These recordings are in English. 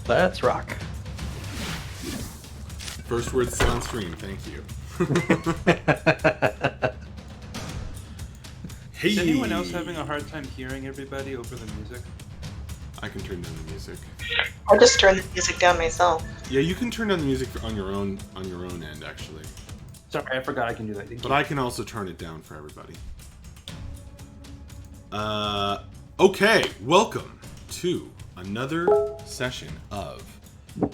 Let's rock. First word said on stream, thank you. Hey. Is anyone else having a hard time hearing everybody over the music? I can turn down the music. I'll just turn the music down myself. Yeah, you can turn down the music on your own end, actually. Sorry, I forgot I can do that. But I can also turn it down for everybody. Okay, welcome to another session of the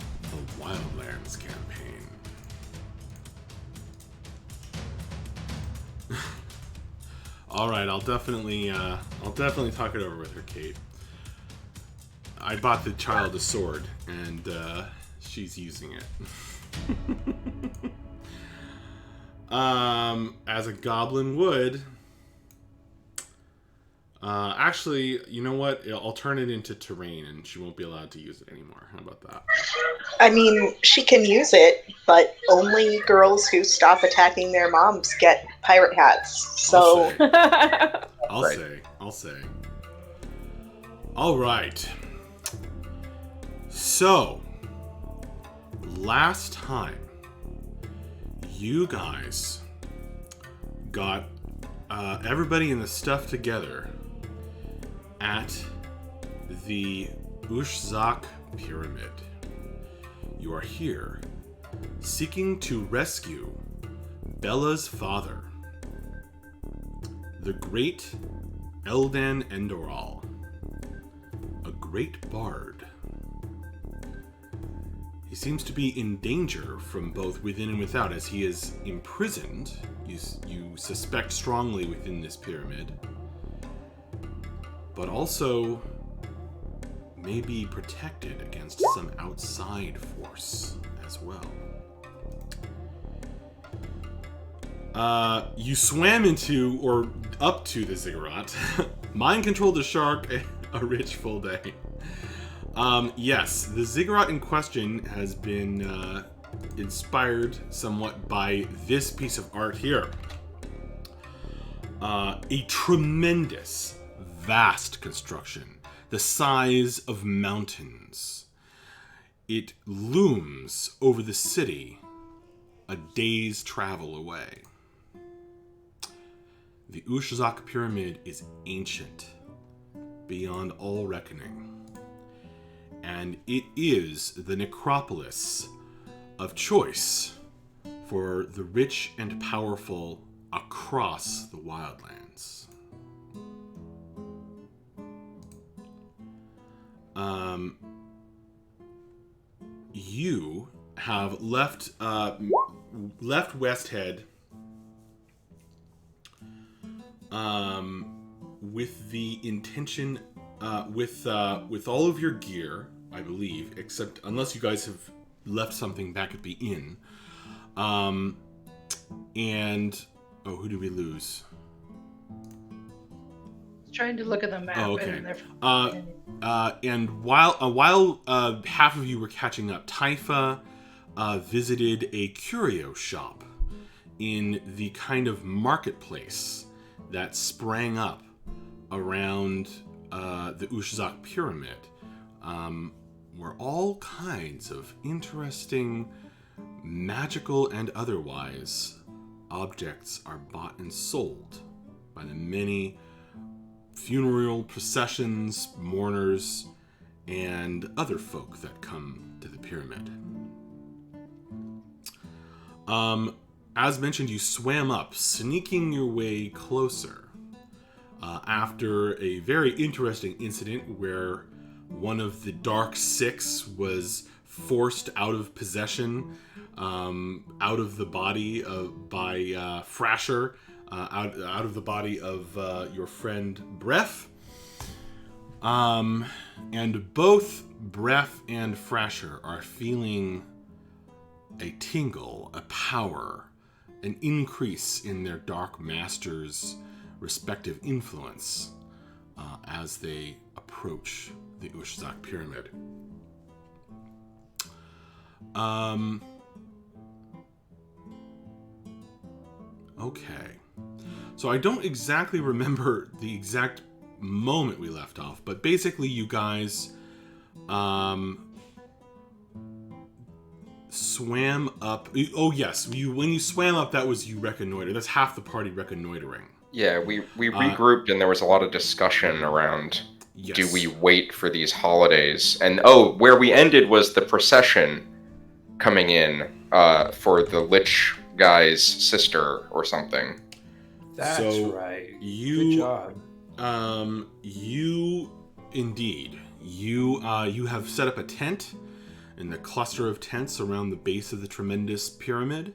Wildlands campaign. All right, I'll definitely talk it over with her, Kate. I bought the child a sword, and she's using it. As a goblin would. Actually, you know what? I'll turn it into terrain, and she won't be allowed to use it anymore. How about that? I mean, she can use it, but only girls who stop attacking their moms get pirate hats. So I'll say. All right. So, last time, you guys got everybody in the stuff together at the Ushzak pyramid. You are here seeking to rescue Bella's father, the great Eldan Endoral, a great bard. He seems to be in danger from both within and without, as he is imprisoned, you suspect strongly, within this pyramid, but also may be protected against some outside force as well. You swam into, or up to, the ziggurat, mind-controlled the shark, a rich full day. Yes, the ziggurat in question has been inspired somewhat by this piece of art here. A tremendous, vast construction, the size of mountains. It looms over the city, a day's travel away. The Ushzak pyramid is ancient, beyond all reckoning. And it is the necropolis of choice for the rich and powerful across the Wildlands. You have left West Head with the intention, with all of your gear, I believe, except unless you guys have left something back at the inn. And who did we lose? Trying to look at the map. Oh, okay. And while half of you were catching up, Taifa visited a curio shop in the kind of marketplace that sprang up around the Ushzak pyramid, where all kinds of interesting, magical and otherwise, objects are bought and sold by the many funeral processions, mourners, and other folk that come to the pyramid. As mentioned, you swam up, sneaking your way closer, after a very interesting incident where one of the Dark Six was forced out of possession, out of the body by Frasher, out of the body of your friend Bref. And both Bref and Frasher are feeling a tingle, a power, an increase in their Dark Master's respective influence as they approach the Ushzak pyramid. Okay. So I don't exactly remember the exact moment we left off, but basically you guys swam up... Oh, yes. When you swam up, that was you reconnoiter. That's half the party reconnoitering. Yeah, we regrouped and there was a lot of discussion around Yes. do we wait for these holidays? And where we ended was the procession coming in for the Lich guy's sister or something. That's So right. you- Good job. You indeed. You have set up a tent in the cluster of tents around the base of the tremendous pyramid.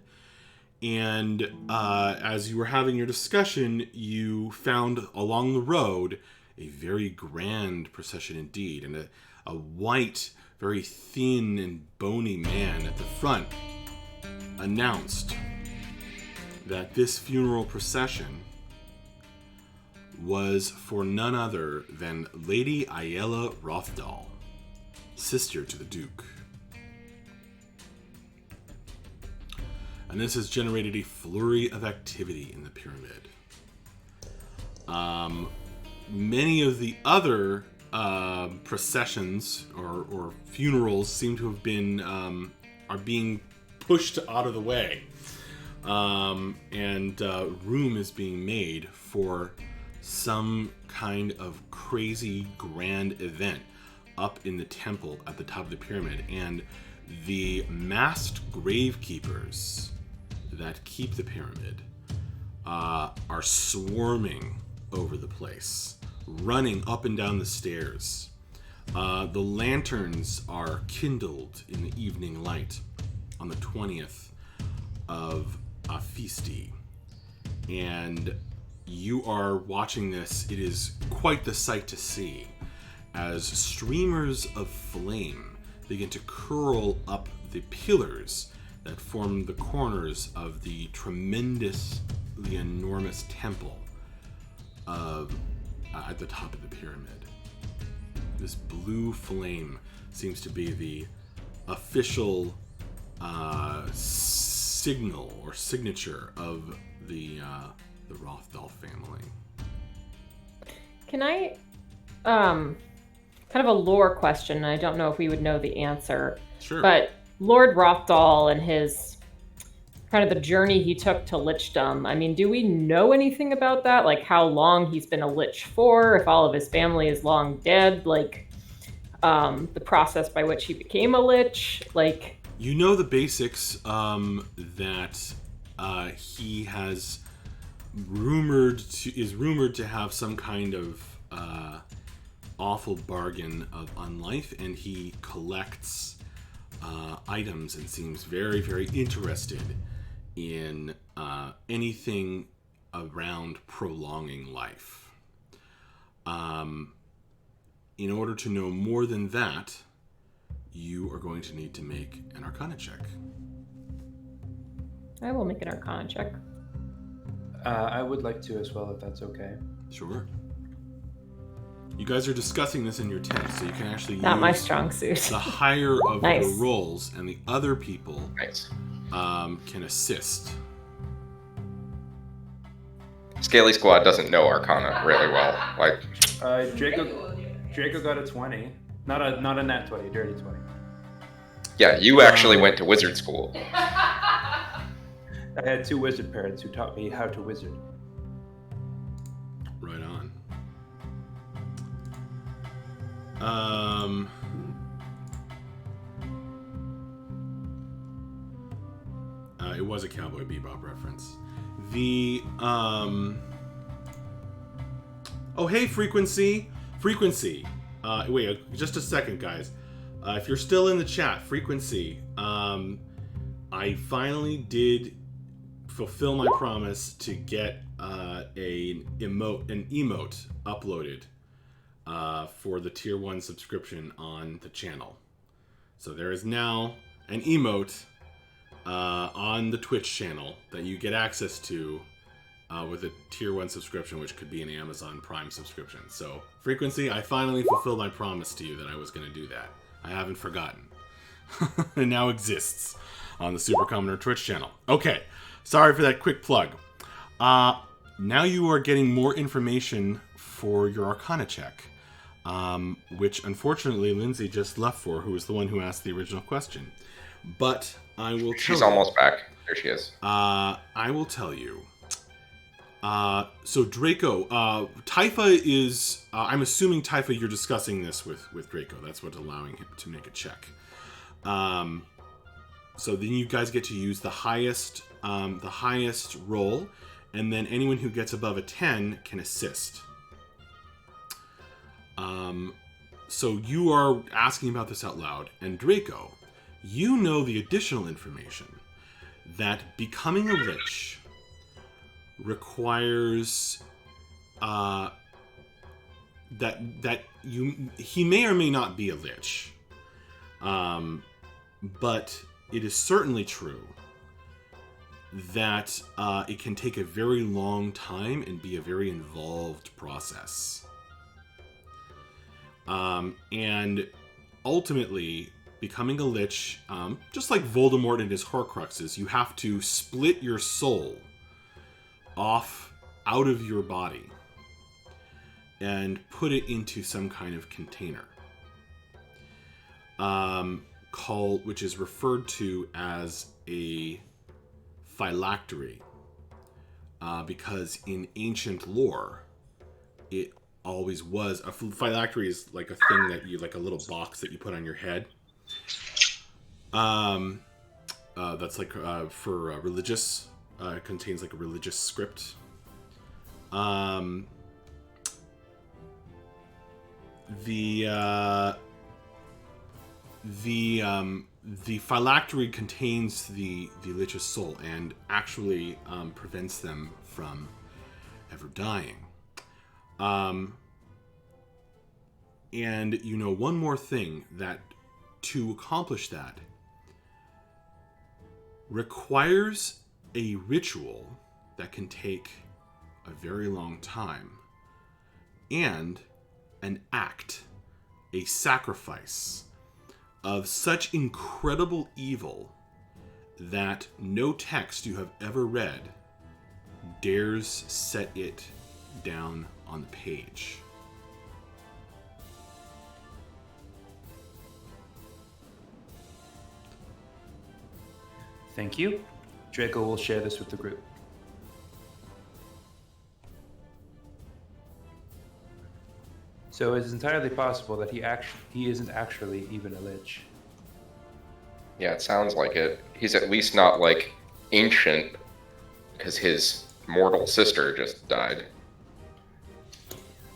And as you were having your discussion, you found along the road a very grand procession indeed. And a white, very thin and bony man at the front announced that this funeral procession was for none other than Lady Ayala Rothdal, sister to the Duke. And this has generated a flurry of activity in the pyramid. Many of the other processions or funerals seem to have been are being pushed out of the way, and room is being made for some kind of crazy grand event up in the temple at the top of the pyramid. And the masked gravekeepers that keep the pyramid are swarming over the place, running up and down the stairs. The lanterns are kindled in the evening light on the 20th of Afisti. And you are watching this. It is quite the sight to see as streamers of flame begin to curl up the pillars that form the corners of the tremendously enormous temple at the top of the pyramid. This blue flame seems to be the official signal or signature of the Rothdal family. Can I, kind of a lore question, I don't know if we would know the answer. Sure. But Lord Rothdal and his, kind of the journey he took to lichdom, I mean, do we know anything about that? Like how long he's been a lich for, if all of his family is long dead, like the process by which he became a lich, like... You know the basics, that he has is rumored to have some kind of awful bargain of unlife, and he collects items and seems very, very interested in anything around prolonging life. In order to know more than that, you are going to need to make an Arcana check. I will make an Arcana check. I would like to as well, if that's okay. Sure. You guys are discussing this in your tent, so you can actually Not use my strong suit. the higher of Nice. the rolls, and the other people Nice. Can assist. Scaly Squad doesn't know Arcana really well. Like, Draco got a 20. Not a nat 20, dirty 20. yeah, you actually went to wizard school. I had 2 wizard parents who taught me how to wizard. Right on. It was a Cowboy Bebop reference. Oh, hey, Frequency! Wait, just a second, guys. If you're still in the chat, Frequency, I finally did fulfill my promise to get an emote uploaded for the tier 1 subscription on the channel. So there is now an emote on the Twitch channel that you get access to with a tier 1 subscription, which could be an Amazon Prime subscription. So, Frequency, I finally fulfilled my promise to you that I was going to do that. I haven't forgotten. It now exists on the Super Commoner Twitch channel. Okay, sorry for that quick plug. Now you are getting more information for your Arcana check, which unfortunately Lindsay just left for, who was the one who asked the original question. But I will tell She's you. almost back. There she is. I will tell you. So Draco, Typha is. I'm assuming Typha, you're discussing this with Draco. That's what's allowing him to make a check. So then you guys get to use the highest roll, and then anyone who gets above a 10 can assist. So you are asking about this out loud, and Draco, you know the additional information that becoming a lich requires he may or may not be a lich, but it is certainly true that it can take a very long time and be a very involved process. And ultimately, becoming a lich, just like Voldemort and his Horcruxes, you have to split your soul off out of your body and put it into some kind of container, which is referred to as a phylactery, because in ancient lore, it always was. A phylactery is like a thing that you, like a little box that you put on your head. That's like for religious. It contains like a religious script. The phylactery contains the lich's soul and actually prevents them from ever dying. And you know one more thing, that to accomplish that requires a ritual that can take a very long time, and an act, a sacrifice of such incredible evil that no text you have ever read dares set it down on the page. Thank you. Draco will share this with the group. So it's entirely possible that he isn't actually even a lich. Yeah, it sounds like it. He's at least not, like, ancient, because his mortal sister just died.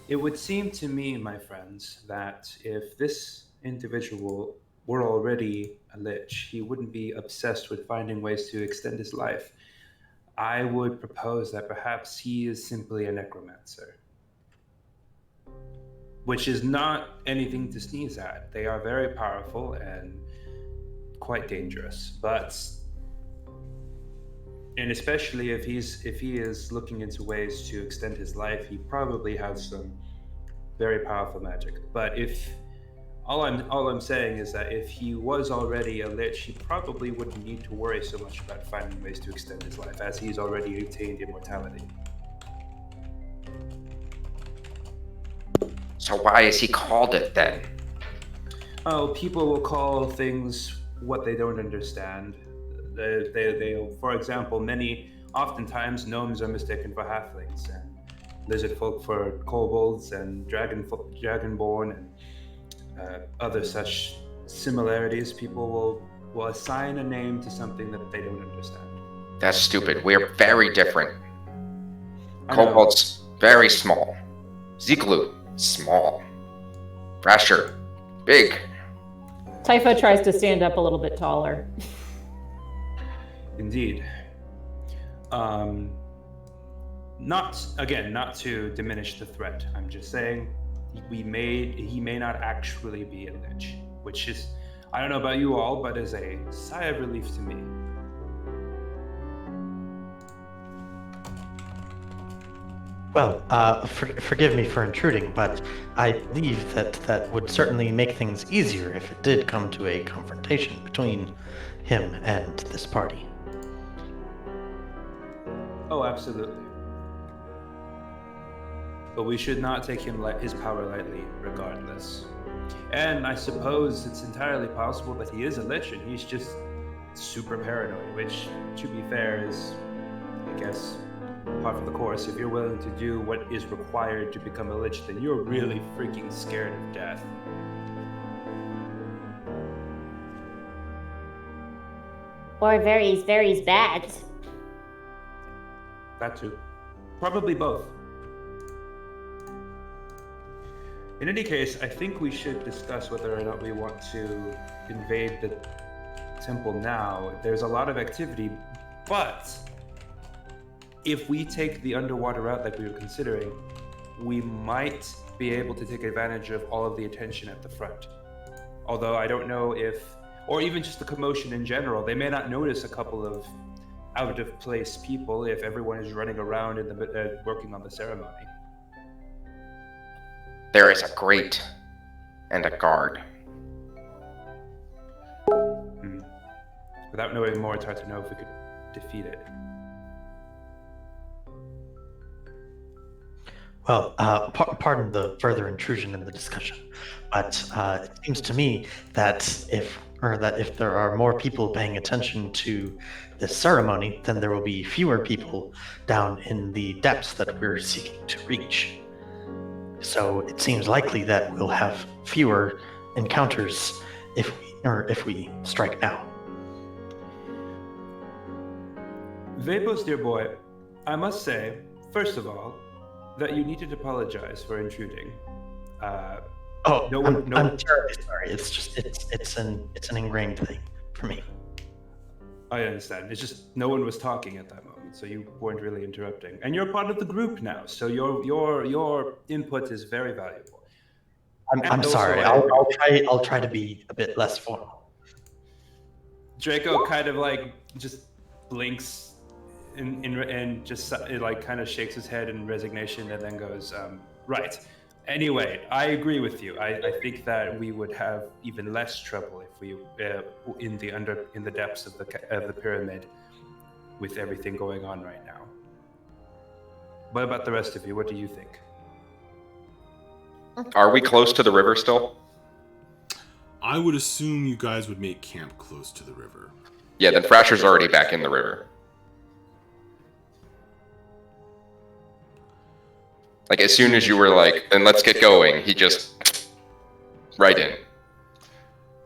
It would seem to me, my friends, that if this individual were already a lich, he wouldn't be obsessed with finding ways to extend his life. I would propose that perhaps he is simply a necromancer. Which is not anything to sneeze at. They are very powerful and quite dangerous. And especially if he is looking into ways to extend his life, he probably has some very powerful magic. But if all I'm saying is that if he was already a lich, he probably wouldn't need to worry so much about finding ways to extend his life, as he's already attained immortality. So why is he called it then? Oh, people will call things what they don't understand. They for example, oftentimes gnomes are mistaken for halflings, and lizard folk for kobolds, and dragonborn, and other such similarities. People will assign a name to something that they don't understand. That's stupid. We're very different. Kobolds, very small. Ziglu, small. Rasher, big. Typha tries to stand up a little bit taller. Indeed. Not to diminish the threat. I'm just saying he may not actually be a lich, which is, I don't know about you all, but is a sigh of relief to me. Well, forgive me for intruding, but I believe that would certainly make things easier if it did come to a confrontation between him and this party. Oh, absolutely. But we should not take his power lightly, regardless. And I suppose it's entirely possible that he is a lich and he's just super paranoid, which, to be fair, is, I guess, part of the course. If you're willing to do what is required to become a lich, then you're really freaking scared of death. Or very, very bad. That too. Probably both. In any case, I think we should discuss whether or not we want to invade the temple now. There's a lot of activity, but if we take the underwater route like we were considering, we might be able to take advantage of all of the attention at the front. Although I don't know if, or even just the commotion in general, they may not notice a couple of out-of-place people if everyone is running around in the working on the ceremony. There is a grate and a guard. Without knowing more, it's hard to know if we could defeat it. Well, pardon the further intrusion in the discussion, but it seems to me that if there are more people paying attention to this ceremony, then there will be fewer people down in the depths that we're seeking to reach. So it seems likely that we'll have fewer encounters if we strike now. Vapos, dear boy, I must say, first of all, that you needed to apologize for intruding. I'm terribly sorry. It's just it's an ingrained thing for me. I understand. It's just no one was talking at that moment, so you weren't really interrupting. And you're part of the group now, so your input is very valuable. I'm sorry. I'll try to be a bit less formal. Draco kind of like just blinks and just like kind of shakes his head in resignation and then goes, right. Anyway, I agree with you. I think that we would have even less trouble if we in the depths of the pyramid with everything going on right now. What about the rest of you? What do you think? Are we close to the river still? I would assume you guys would make camp close to the river. Yeah, then Thrasher's already back in the river. Like, as soon as you were like, then let's get going, he just right in.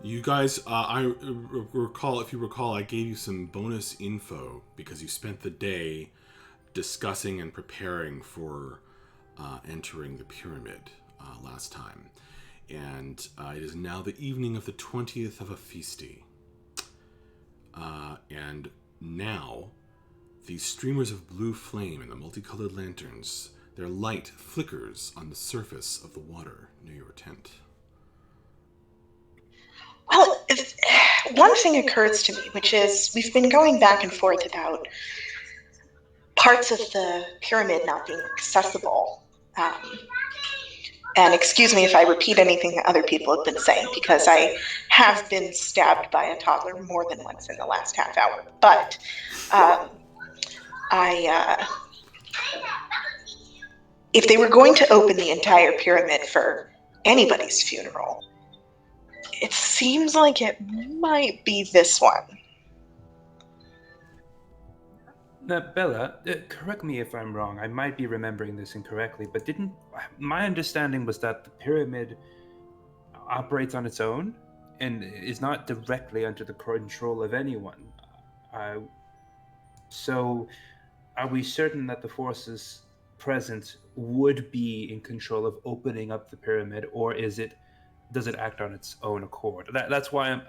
You guys, I recall, if you recall, I gave you some bonus info because you spent the day discussing and preparing for entering the pyramid last time. And it is now the evening of the 20th of a feasty. And now, the streamers of blue flame and the multicolored lanterns, their light flickers on the surface of the water near your tent. Well, one thing occurs to me, which is we've been going back and forth about parts of the pyramid not being accessible. And excuse me if I repeat anything that other people have been saying, because I have been stabbed by a toddler more than once in the last half hour. But if they were going to open the entire pyramid for anybody's funeral, it seems like it might be this one. Now, Bella, correct me if I'm wrong. I might be remembering this incorrectly, but my understanding was that the pyramid operates on its own and is not directly under the control of anyone. So, are we certain that the forces present would be in control of opening up the pyramid, or does it act on its own accord? That's why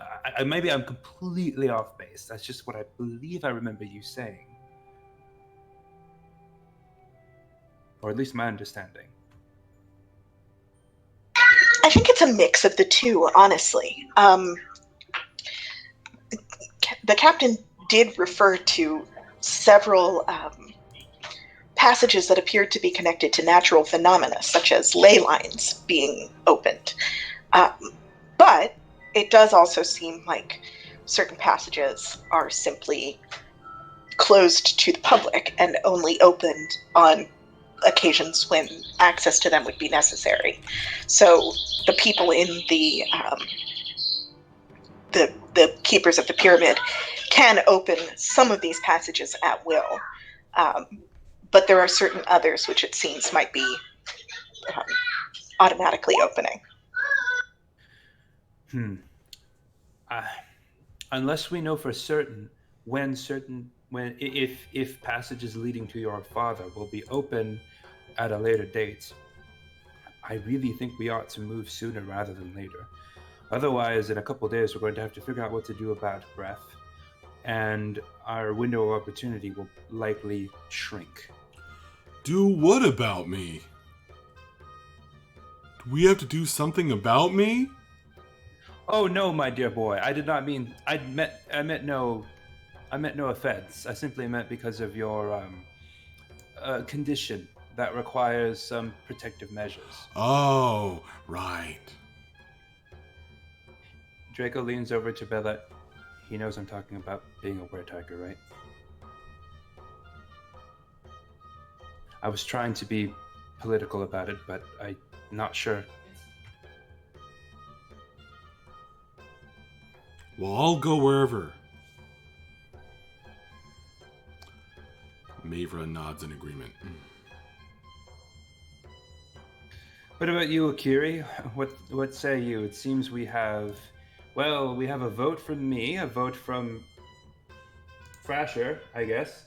maybe I'm completely off base. That's just what I believe I remember you saying. Or at least my understanding. I think it's a mix of the two, honestly. The captain did refer to several passages that appeared to be connected to natural phenomena, such as ley lines being opened. But it does also seem like certain passages are simply closed to the public and only opened on occasions when access to them would be necessary. So the people in the keepers of the pyramid can open some of these passages at will, but there are certain others which it seems might be um, automatically opening. Unless we know for certain if passages leading to your father will be open at a later date, I really think we ought to move sooner rather than later. Otherwise, in a couple days, we're going to have to figure out what to do about breath, and our window of opportunity will likely shrink. Do what about me? Do we have to do something about me? Oh no, my dear boy. I did not mean. I meant no offense. I simply meant because of your condition that requires some protective measures. Oh, right. Draco leans over to Bella. He knows I'm talking about being a were-tiger, right? I was trying to be political about it, but I'm not sure. Well, I'll go wherever. Mavra nods in agreement. What about you, Akiri? What say you? It seems we have a vote from me, a vote from Frasher, I guess,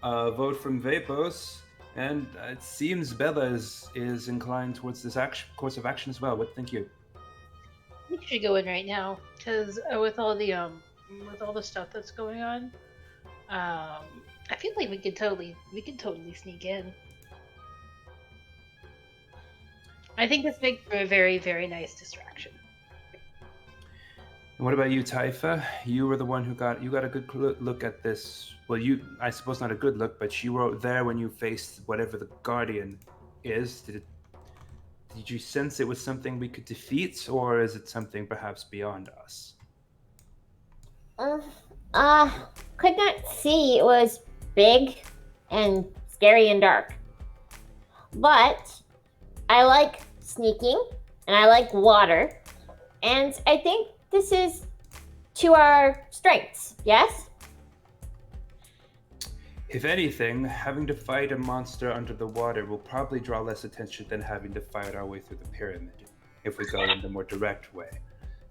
a vote from Vapos, and it seems Bella is inclined towards this course of action as well. What think you? I think you should go in right now, because with all the stuff that's going on, I feel like we could totally sneak in. I think this makes for a very, very nice distraction. And what about you, Taifa? You were the one who got a good look at this. Well, I suppose not a good look, but you were there when you faced whatever the Guardian is. Did you sense it was something we could defeat, or is it something perhaps beyond us? Could not see. It was big and scary and dark. But I like sneaking and I like water. And I think this is to our strengths, yes? If anything, having to fight a monster under the water will probably draw less attention than having to fight our way through the pyramid if we go in the more direct way.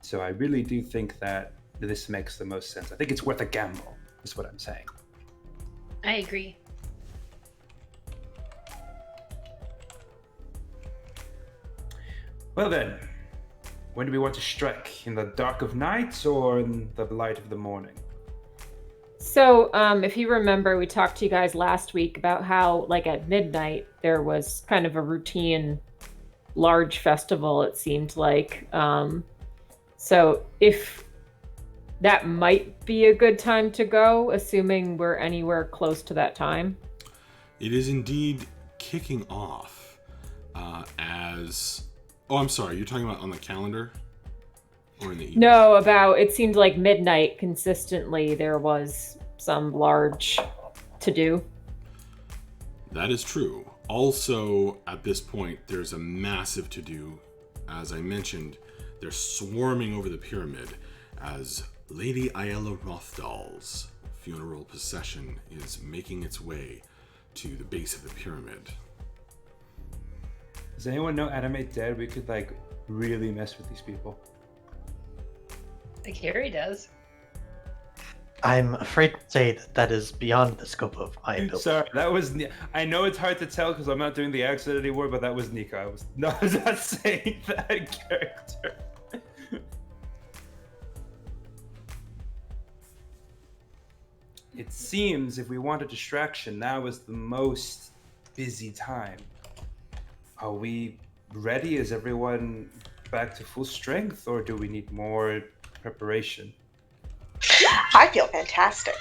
So I really do think that this makes the most sense. I think it's worth a gamble, is what I'm saying. I agree. Well then, when do we want to strike? In the dark of night or in the light of the morning? So, if you remember, we talked to you guys last week about how, like, at midnight, there was kind of a routine large festival, it seemed like. So, if that might be a good time to go, assuming we're anywhere close to that time. It is indeed kicking off as... Oh, I'm sorry. You're talking about on the calendar? Or in the evening? No, it seemed like midnight consistently there was some large to-do. That is true. Also, at this point, there's a massive to-do. As I mentioned, they're swarming over the pyramid as Lady Aiella Rothdal's funeral procession is making its way to the base of the pyramid. Does anyone know Animate Dead? We could, like, really mess with these people. Like Harry does. I'm afraid to say that is beyond the scope of my ability. Sorry, that was... I know it's hard to tell because I'm not doing the accent anymore, but that was Nika. I was not saying that character. It seems if we want a distraction, now is the most busy time. Are we ready? Is everyone back to full strength, or do we need more preparation? I feel fantastic.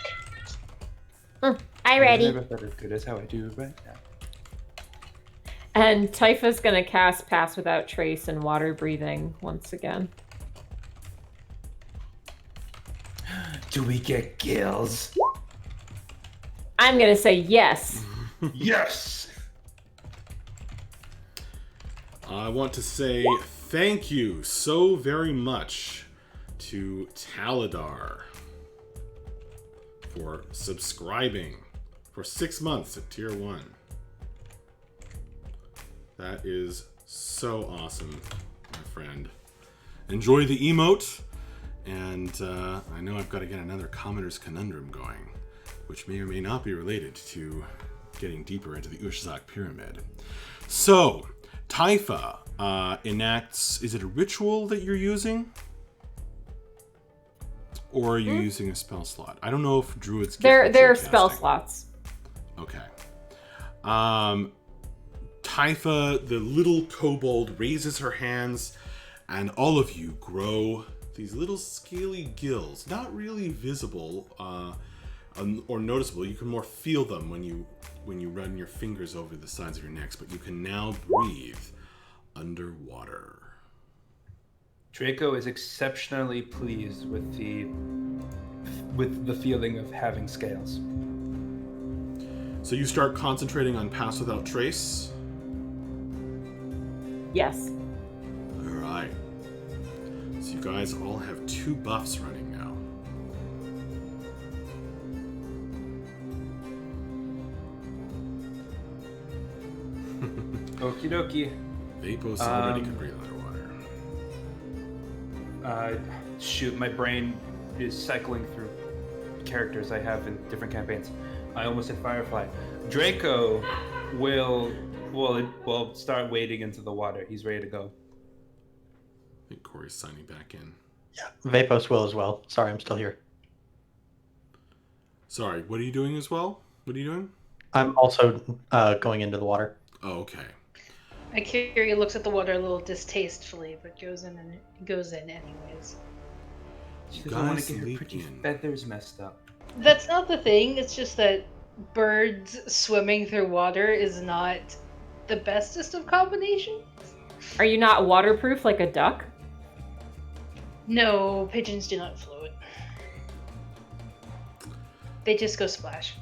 I ready. Never felt as good as how I do right now. And Taifa's gonna cast Pass Without Trace and Water Breathing once again. Do we get gills? I'm gonna say yes. Yes! I want to say thank you so very much to Taladar for subscribing for 6 months at tier 1. That is so awesome, my friend. Enjoy the emote, and I know I've got to get another Commoner's Conundrum going, which may or may not be related to getting deeper into the Ushzak pyramid. So, Taifa enacts, is it a ritual that you're using? Or are you using a spell slot? I don't know if druids get They're spell slots. Okay. Taifa, the little kobold, raises her hands, and all of you grow these little scaly gills. Not really visible or noticeable. You can more feel them when you run your fingers over the sides of your necks, but you can now breathe underwater. Draco is exceptionally pleased with the feeling of having scales. So you start concentrating on Pass Without Trace. Yes. All right. So you guys all have 2 buffs running now. Okie dokie. Vapos already can breathe underwater. Shoot, my brain is cycling through characters I have in different campaigns. I almost hit Firefly. Draco will start wading into the water. He's ready to go. I think Corey's signing back in. Yeah, Vapos will as well. Sorry, I'm still here. Sorry, what are you doing as well? What are you doing? I'm also going into the water. Oh, okay. Akiri looks at the water a little distastefully, but goes in anyways. She You doesn't want guys to get her leap pretty in. feathers messed up. That's not the thing. It's just that birds swimming through water is not the bestest of combinations. Are you not waterproof like a duck? No, pigeons do not float. They just go splash.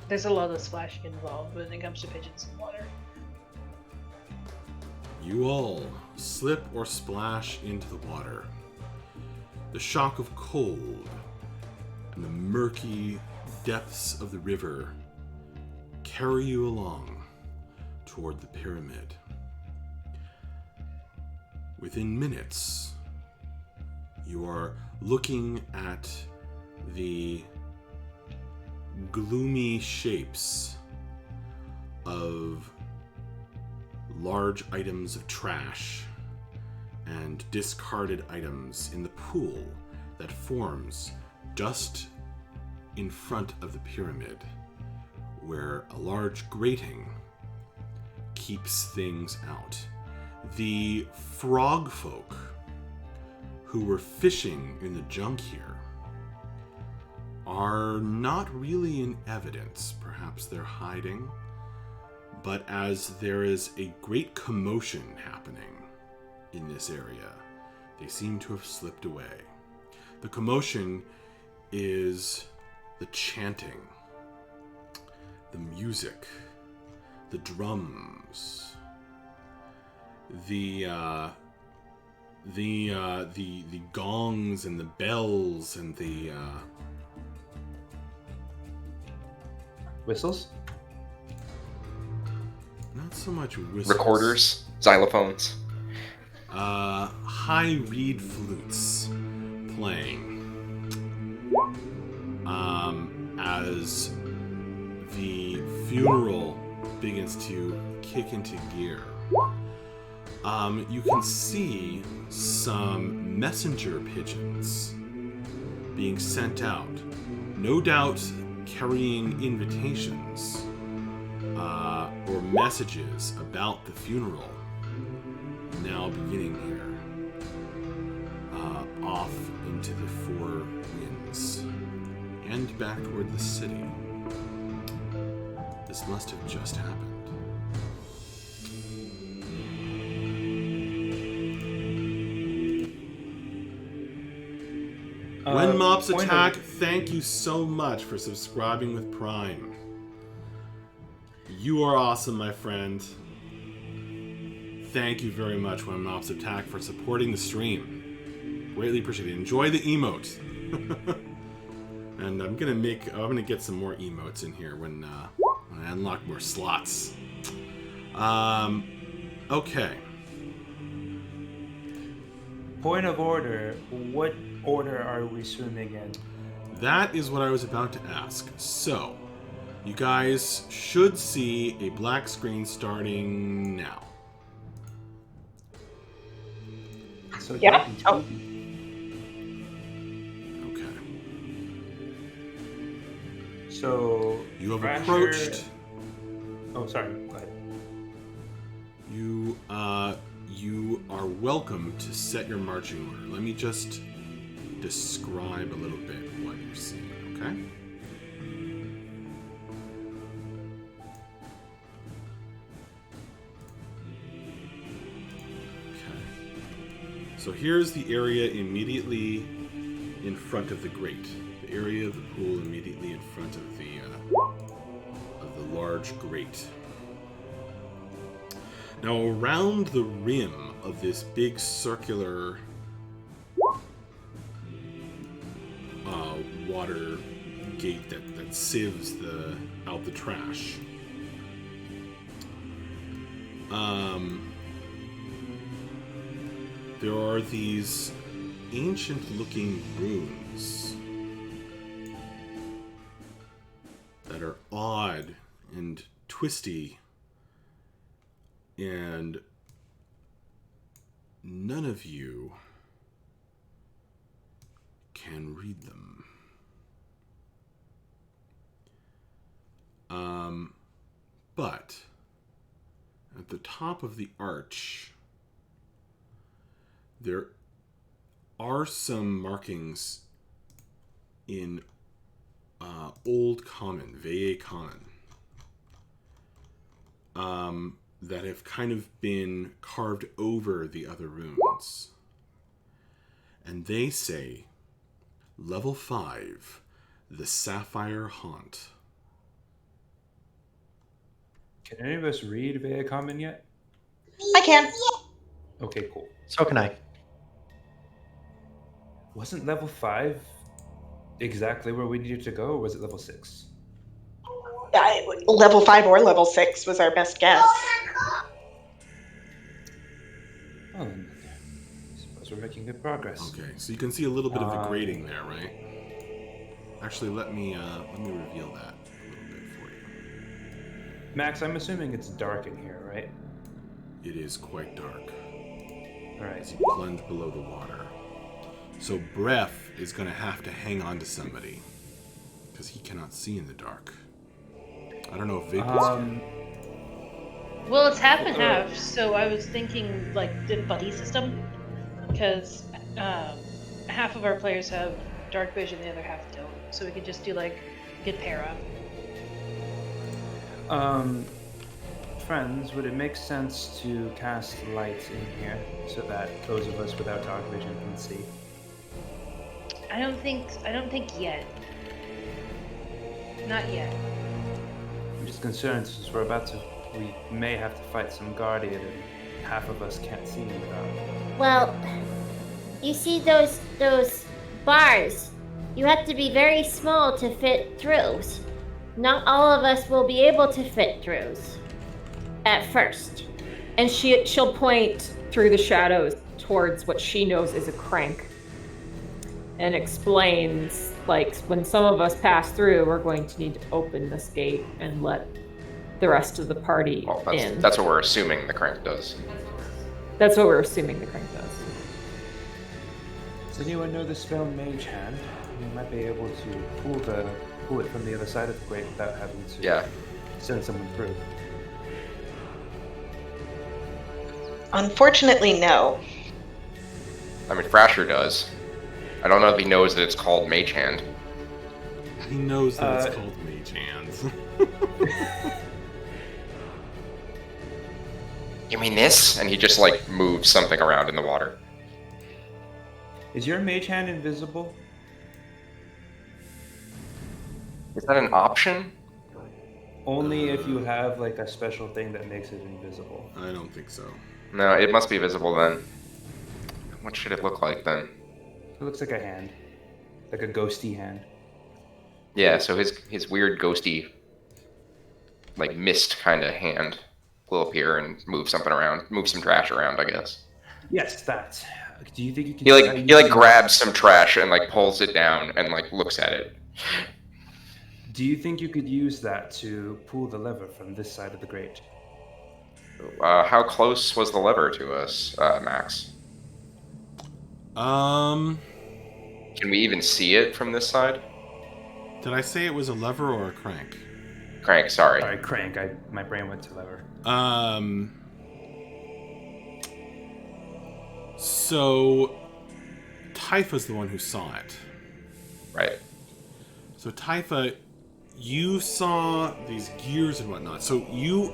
There's a lot of splashing involved when it comes to pigeons in water. You all slip or splash into the water. The shock of cold and the murky depths of the river carry you along toward the pyramid. Within minutes, you are looking at the gloomy shapes of large items of trash and discarded items in the pool that forms just in front of the pyramid, where a large grating keeps things out. The frog folk who were fishing in the junk here are not really in evidence. Perhaps they're hiding. But as there is a great commotion happening in this area, they seem to have slipped away. The commotion is the chanting, the music, the drums, the gongs and the bells and the Whistles? not so much whistles. Recorders, xylophones. High reed flutes playing. As the funeral begins to kick into gear. You can see some messenger pigeons being sent out, no doubt carrying invitations or messages about the funeral now beginning here, off into the four winds and back toward the city. This must have just happened. When Mops Attack, thank you so much for subscribing with Prime. You are awesome, my friend. Thank you very much, When Mops Attack, for supporting the stream. Greatly appreciated. Enjoy the emote. And I'm gonna get some more emotes in here when I unlock more slots. Okay. Point of order. What order are we swimming in? That is what I was about to ask. So, you guys should see a black screen starting now. So Yeah. dark and spooky. Okay. So You have Thrasher- approached. Oh, sorry. Go ahead. You are welcome to set your marching order. Let me just describe a little bit what you're seeing, okay? Okay. So here's the area immediately in front of the grate. The area of the pool immediately in front of the large grate. Now, around the rim of this big circular water gate that sieves out the trash, there are these ancient-looking runes that are odd and twisty, and none of you can read them. But at the top of the arch, there are some markings in Old Common, Veye Common, that have kind of been carved over the other runes. And they say, Level 5, the Sapphire Haunt. Can any of us read Vaya Common yet? I can. Okay, cool. So can I. Wasn't level 5 exactly where we needed to go, or was it level 6? Level 5 or level 6 was our best guess. Oh, then I suppose we're making good progress. Okay, so you can see a little bit of the grading there, right? Actually, let me reveal that a little bit for you. Max, I'm assuming it's dark in here, right? It is quite dark All right. as you plunge below the water. So Breath is going to have to hang on to somebody because he cannot see in the dark. I don't know if Vic can. Well, it's half and half, so I was thinking, like, the buddy system, because half of our players have dark vision, the other half don't, so we could just do, like, good pair up. Friends, would it make sense to cast lights in here so that those of us without dark vision can see? I don't think yet. Not yet. I'm just concerned since we may have to fight some guardian and half of us can't see without. Well, you see those bars. You have to be very small to fit through. Not all of us will be able to fit through at first. And she'll point through the shadows towards what she knows is a crank and explains, like, when some of us pass through, we're going to need to open this gate and let the rest of the party in. That's what we're assuming the crank does. That's what we're assuming the crank does. Does anyone know the spell Mage Hand? We might be able to pull it from the other side of the grate without having to send someone through. Unfortunately, no. I mean, Thrasher does. I don't know if he knows that it's called Mage Hand. He knows that it's called Mage Hands. You mean this? And he just, like, moves something around in the water. Is your Mage Hand invisible? Is that an option? Only if you have like a special thing that makes it invisible. I don't think so. No, it must be visible then. What should it look like then? It looks like a hand. Like a ghosty hand. Yeah, so his weird ghosty, like mist kind of hand will appear and move something around, move some trash around, I guess. Yes, that. Do you think you can? He like grabs some trash and like pulls it down and like looks at it. Do you think you could use that to pull the lever from this side of the grate? How close was the lever to us, Max? Um, Can we even see it from this side? did I say it was a lever or a crank? Crank, sorry. Sorry, crank. My brain went to lever. So Typha's the one who saw it. Right. So Typha, you saw these gears and whatnot. So you,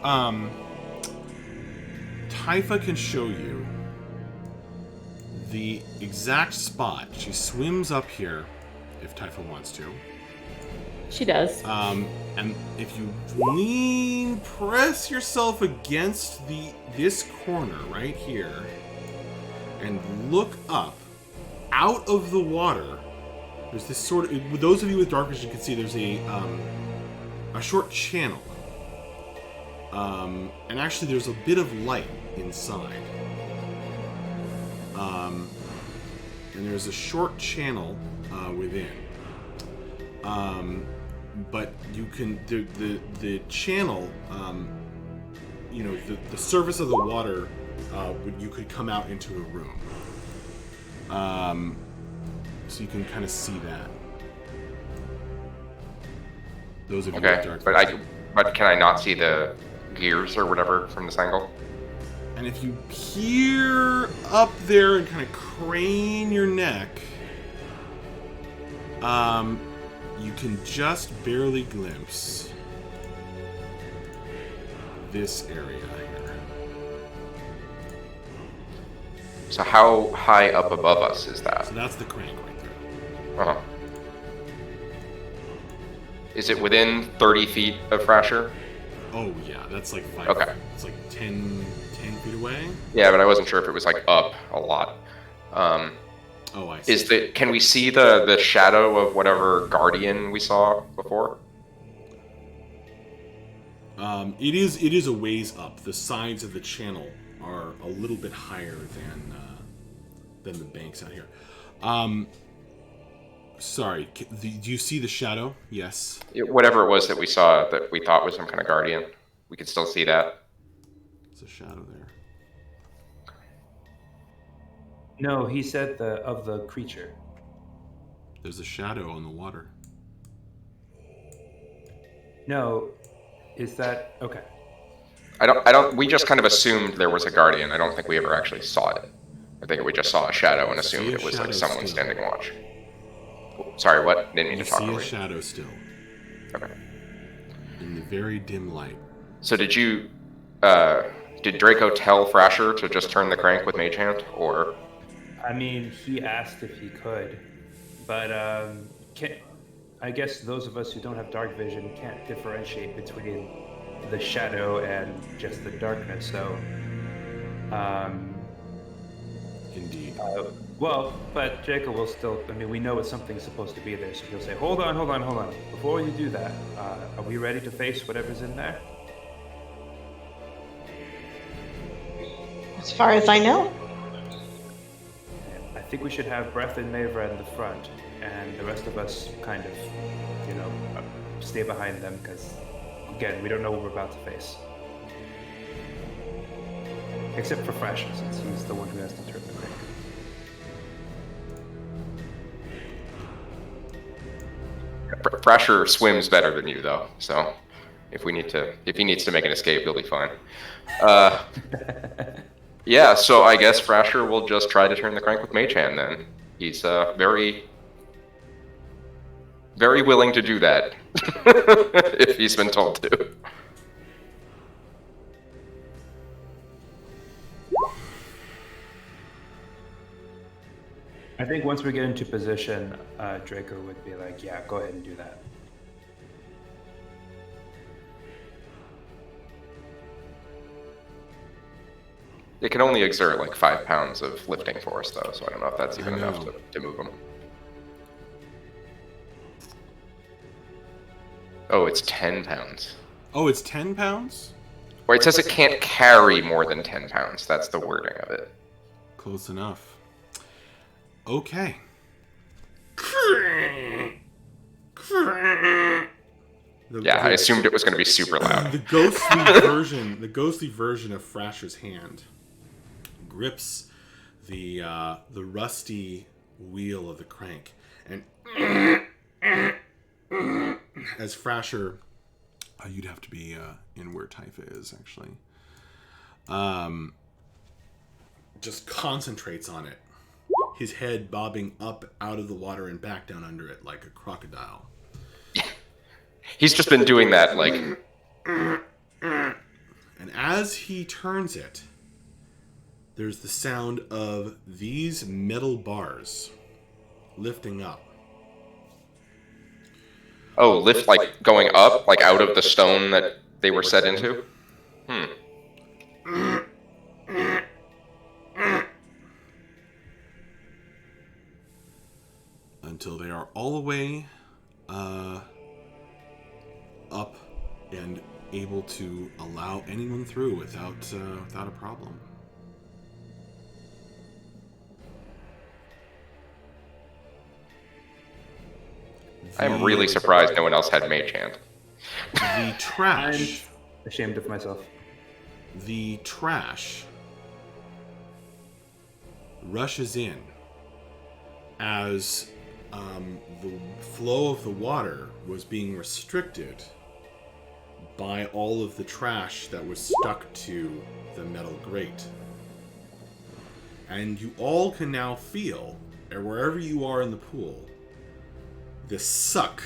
Typha can show you the exact spot. She swims up here, if Typha wants to. She does. And if you press yourself against this corner right here, and look up out of the water, there's this sort of. Those of you with dark vision can see there's a short channel, and actually there's a bit of light inside. And there's a short channel within. But you can the channel, the surface of the water, you could come out into a room. So you can kind of see that. Those of you with dark vision. But can I not see the gears or whatever from this angle? And if you peer up there and kind of crane your neck, you can just barely glimpse this area here. So how high up above us is that? So that's the crank right there. Uh-huh. Is it within 30 feet of Thrasher? Oh yeah, that's like 5. Okay. It's like 10 feet away. Yeah, but I wasn't sure if it was like up a lot. Oh, I see. Can we see the shadow of whatever guardian we saw before? It is a ways up. The sides of the channel are a little bit higher than the banks out here. Sorry, do you see the shadow? Yes. Whatever it was that we saw that we thought was some kind of guardian, we could still see that. There's a shadow there. No, he said of the creature. There's a shadow on the water. No, is that okay? We just kind of assumed there was a guardian. I don't think we ever actually saw it. I think we just saw a shadow and assumed it was like someone standing watch. Sorry, what? Didn't mean to talk over you. See a shadow still. Okay. In the very dim light. So did Draco tell Thrasher to just turn the crank with Mage Hand, or? I mean, he asked if he could, but I guess those of us who don't have dark vision can't differentiate between the shadow and just the darkness. So, Indeed. Well, but Jacob will still. I mean, we know something's supposed to be there, so he'll say, "Hold on. Before you do that, are we ready to face whatever's in there?" As far as I know. I think we should have Breath and Mavra in the front, and the rest of us kind of, stay behind them, because, again, we don't know what we're about to face. Except for Thrasher, since he's the one who has to turn the crank. Thrasher swims better than you, though, so if he needs to make an escape, he'll be fine. Yeah, so I guess Thrasher will just try to turn the crank with Mage Hand then. He's very, very willing to do that, if he's been told to. I think once we get into position, Draco would be like, yeah, go ahead and do that. It can only exert like 5 pounds of lifting force, though, so I don't know if that's even enough to move him. Oh, it's 10 pounds. Oh, it's 10 pounds? Or it says it can't carry more than 10 pounds. That's the wording of it. Close enough. Okay. Yeah, I assumed it was going to be super loud. The ghostly version of Frasher's hand grips the rusty wheel of the crank, and as Frasher, you'd have to be in where Taifa is actually. Just concentrates on it, his head bobbing up out of the water and back down under it like a crocodile. He's just been doing that, like... And as he turns it, there's the sound of these metal bars lifting up. Oh, lift, like, going up? Like, out of the stone that they were set into? Until they are all the way up and able to allow anyone through without a problem. I'm really surprised no one else had Mage Hand. The trash. I'm ashamed of myself. The trash rushes in as the flow of the water was being restricted by all of the trash that was stuck to the metal grate. And you all can now feel, or wherever you are in the pool, the suck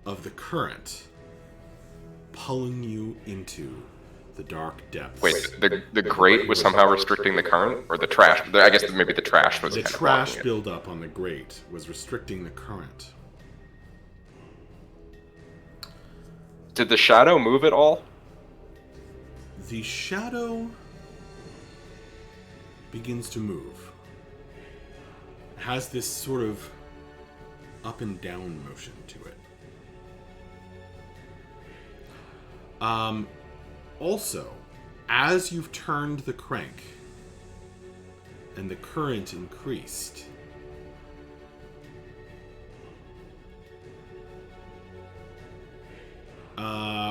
of the current pulling you into the dark depths. Wait, the grate was somehow restricting the current? Or the trash? I guess maybe the trash was the kind trash of blocking it. buildup on the grate was restricting the current. Did the shadow move at all? The shadow begins to move. It has this sort of up and down motion to it. Also, as you've turned the crank and the current increased,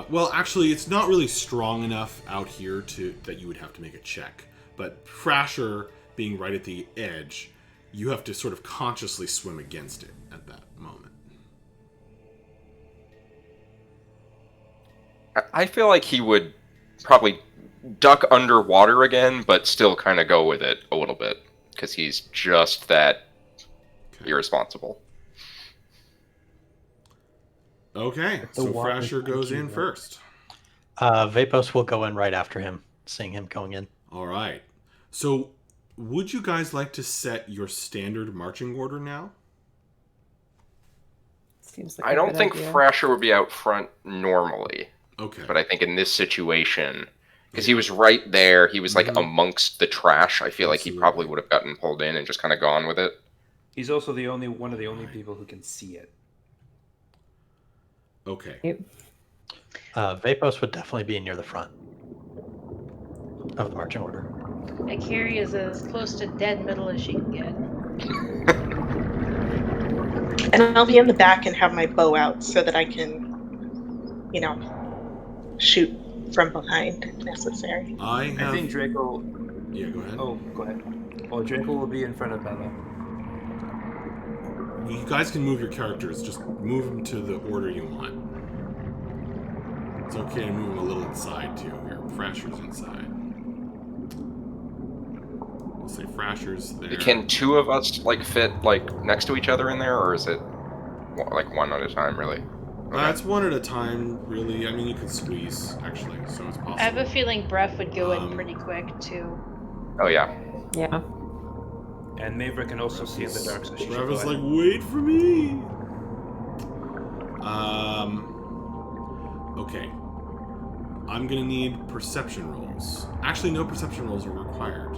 well, actually, it's not really strong enough out here that you would have to make a check. But Frasher, being right at the edge, you have to sort of consciously swim against it at that moment. I feel like he would probably duck underwater again, but still kind of go with it a little bit, because he's just that irresponsible. Okay, so Frasher goes in first. Vapos will go in right after him, seeing him going in. All right. So, would you guys like to set your standard marching order now? Seems like I don't think Frasher would be out front normally. Okay. But I think in this situation, because he was right there, he was like amongst the trash, I feel like he probably would have gotten pulled in and just kind of gone with it. He's also one of the only people who can see it. Okay. Vapos would definitely be near the front of the marching order. Akiri is as close to dead middle as she can get. And I'll be in the back and have my bow out so that I can, shoot from behind if necessary. I think Draco... Yeah, go ahead. Oh, go ahead. Oh, Draco will be in front of Bella. You guys can move your characters. Just move them to the order you want. It's okay to move them a little inside, too. Here, Frasher's inside. We'll say Frasher's there. Can two of us, fit, next to each other in there, or is it, one at a time, really? Okay. It's one at a time, really. I mean, you can squeeze, actually, so it's possible. I have a feeling Bref would go in pretty quick, too. Oh, yeah. Yeah. And Maverick can also see in the dark, so she should Breva's go like, ahead. wait for me! Okay. I'm gonna need perception rolls. Actually, no perception rolls are required.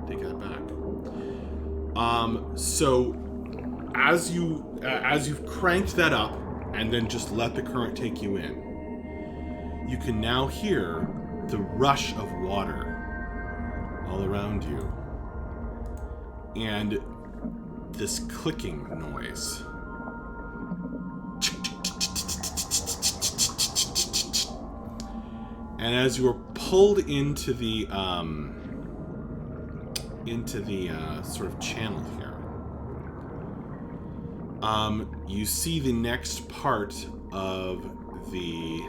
Take that back. So, as you've cranked that up, and then just let the current take you in. You can now hear the rush of water all around you, and this clicking noise. And as you are pulled into the sort of channel here, you see the next part of the.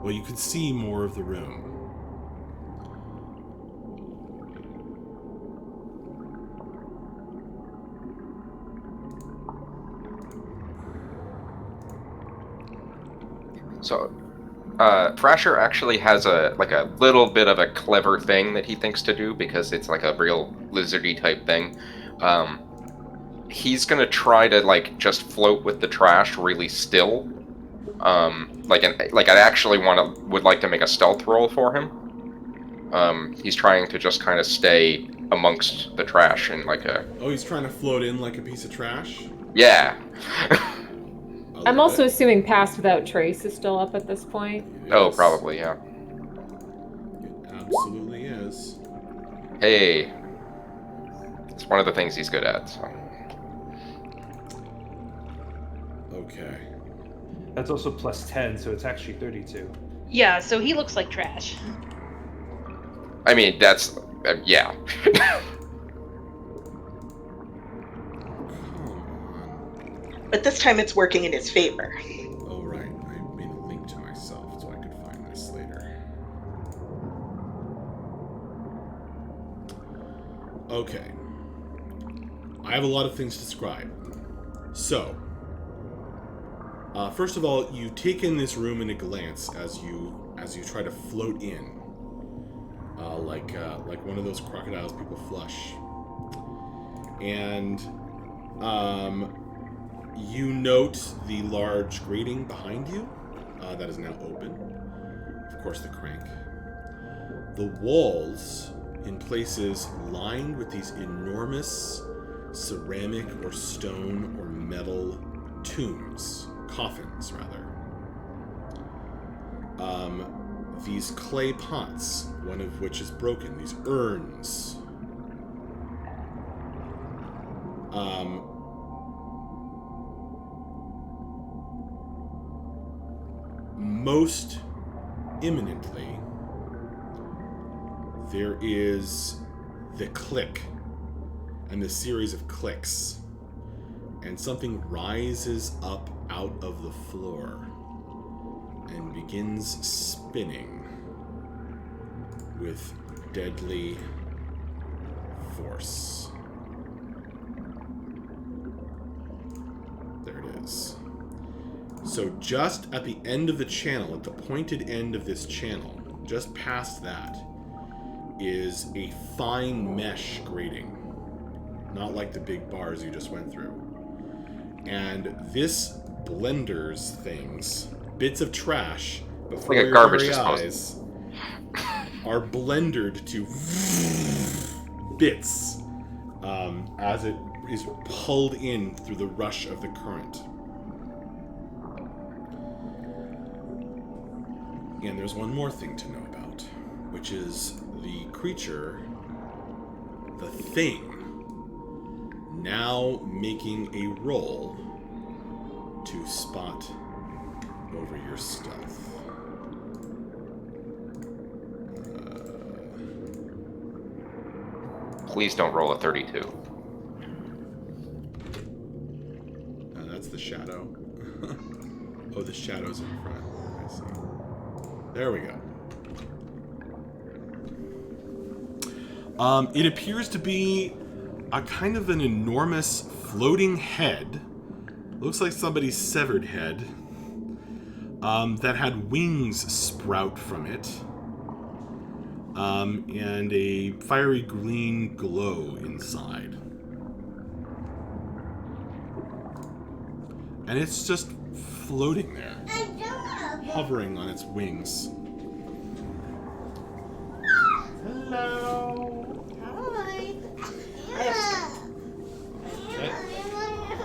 Well, you can see more of the room. So, Thrasher actually has a little bit of a clever thing that he thinks to do, because it's like a real lizardy type thing. He's gonna try to just float with the trash really still. I actually would like to make a stealth roll for him. He's trying to just kind of stay amongst the trash in Oh, he's trying to float in like a piece of trash? Yeah. I'm also assuming Pass Without Trace is still up at this point. Yes. Oh, probably, yeah. It absolutely is. Hey. It's one of the things he's good at, so. Okay. That's also plus 10, so it's actually 32. Yeah, so he looks like trash. I mean, that's... yeah. But this time it's working in his favor. Oh, right. I made a link to myself so I could find this later. Okay. I have a lot of things to describe. So, first of all, you take in this room in a glance as you try to float in, like one of those crocodiles people flush, and you note the large grating behind you that is now open. Of course, the crank. The walls, in places lined with these enormous ceramic or stone or metal tombs, coffins rather. These clay pots, one of which is broken, these urns. Most imminently, there is the click and the series of clicks, and something rises up out of the floor and begins spinning with deadly force. There it is. So just at the end of the channel, at the pointed end of this channel, just past that, is a fine mesh grating. Not like the big bars you just went through. And this blenders things, bits of trash, before Like a your garbage very disposal. eyes, are blendered to bits as it is pulled in through the rush of the current. And there's one more thing to know about, which is the creature, the thing, now making a roll to spot over your stealth. Please don't roll a 32. That's the shadow. Oh, the shadow's in front. I see. There we go. It appears to be a kind of an enormous floating head. Looks like somebody's severed head. That had wings sprout from it. And a fiery green glow inside. And it's just floating there, hovering on its wings. Hello. Hi. Okay.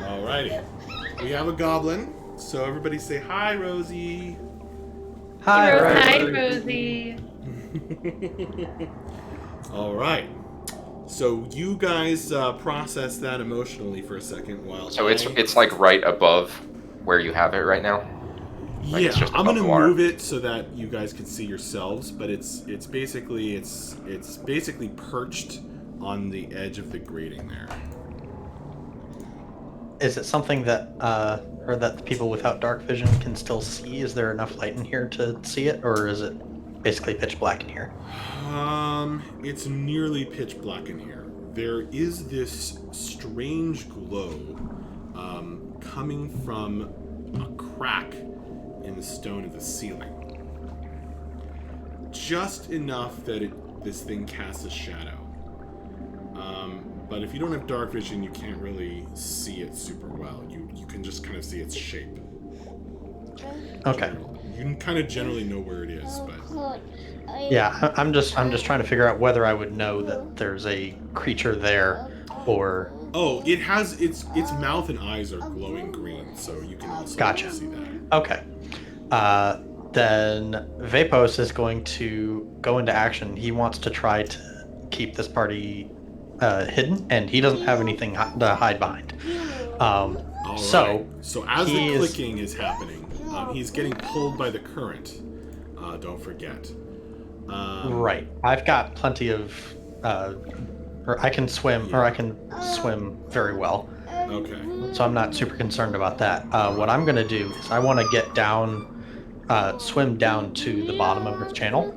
Alrighty. We have a goblin. So everybody say hi, Rosie. Hi, Hi, Rosie. Rosie. All right. So you guys process that emotionally for a second while. So it's like right above where you have it right now. Like Yeah, it's just I'm above gonna the water. move it so that you guys can see yourselves, but it's basically perched on the edge of the grating there. Is it something that or that the people without dark vision can still see? Is there enough light in here to see it, or is it basically pitch black in here? It's nearly pitch black in here. There is this strange glow coming from a crack in the stone of the ceiling. Just enough that this thing casts a shadow. But if you don't have dark vision, you can't really see it super well. You can just kind of see its shape. Okay. You can kind of generally know where it is, but Yeah, I'm just trying to figure out whether I would know that there's a creature there, or it has its mouth and eyes are glowing green, so you can also Gotcha. see that. okay. Then Vapos is going to go into action. He wants to try to keep this party hidden, and he doesn't have anything to hide behind. All So right. So as the he is- clicking is happening, he's getting pulled by the current. Don't forget. Right. I've got plenty of, or I can swim, or I can swim very well. Okay. So I'm not super concerned about that. What I'm going to do is I want to get down, swim down to the bottom of this channel